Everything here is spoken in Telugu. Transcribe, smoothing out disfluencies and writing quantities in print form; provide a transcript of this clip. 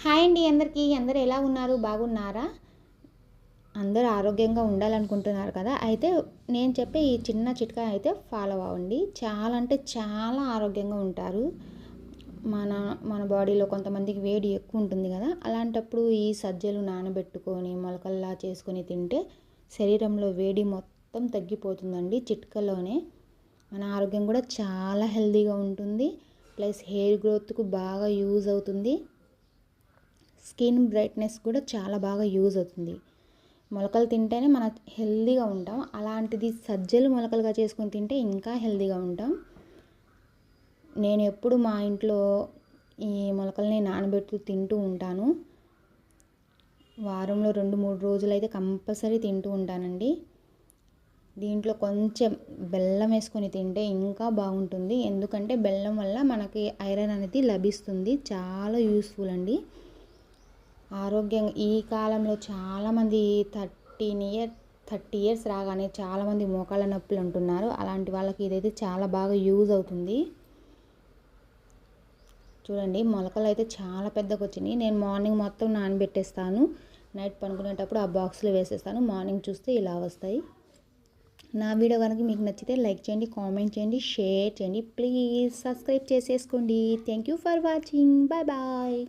హాయ్ అండి అందరికీ. అందరూ ఎలా ఉన్నారు? బాగున్నారా? అందరూ ఆరోగ్యంగా ఉండాలనుకుంటున్నారు కదా! అయితే నేను చెప్పే ఈ చిన్న చిట్కా అయితే ఫాలో అవ్వండి. చాలా అంటే చాలా ఆరోగ్యంగా ఉంటారు. మన మన బాడీలో కొంతమందికి వేడి ఎక్కువ ఉంటుంది కదా! అలాంటప్పుడు ఈ సజ్జలు నానబెట్టుకొని మొలకల్లా చేసుకొని తింటే శరీరంలో వేడి మొత్తం తగ్గిపోతుందండి చిటికలోనే. మన ఆరోగ్యం కూడా చాలా హెల్తీగా ఉంటుంది. ప్లస్ హెయిర్ గ్రోత్‌కు బాగా యూజ్ అవుతుంది. స్కిన్ బ్రైట్నెస్ కూడా చాలా బాగా యూజ్ అవుతుంది. మొలకలు తింటేనే మన హెల్తీగా ఉంటాం. అలాంటిది సజ్జలు మొలకలుగా చేసుకొని తింటే ఇంకా హెల్తీగా ఉంటాం. నేను ఎప్పుడు మా ఇంట్లో ఈ మొలకల్ని నానబెట్టి తింటూ ఉంటాను. వారంలో 2-3 రోజులైతే కంపల్సరీ తింటూ ఉంటానండి. దీంట్లో కొంచెం బెల్లం వేసుకొని తింటే ఇంకా బాగుంటుంది. ఎందుకంటే బెల్లం వల్ల మనకి ఐరన్ అనేది లభిస్తుంది. చాలా యూస్ఫుల్ అండి. ఆరోగ్యంగా ఈ కాలంలో చాలామంది 30 ఇయర్స్ రాగానే చాలామంది మోకాళ్ళ నొప్పులు అంటున్నారు. అలాంటి వాళ్ళకి ఇదైతే చాలా బాగా యూజ్ అవుతుంది. చూడండి మొలకలు అయితే చాలా పెద్దగా వచ్చినాయి. నేను మార్నింగ్ మొత్తం నానబెట్టేస్తాను. నైట్ పడుకునేటప్పుడు ఆ బాక్స్లో వేసేస్తాను. మార్నింగ్ చూస్తే ఇలా వస్తాయి. నా వీడియో కనుక మీకు నచ్చితే లైక్ చేయండి, కామెంట్ చేయండి, షేర్ చేయండి. ప్లీజ్ సబ్స్క్రైబ్ చేసేసుకోండి. Thank you for watching. Bye bye.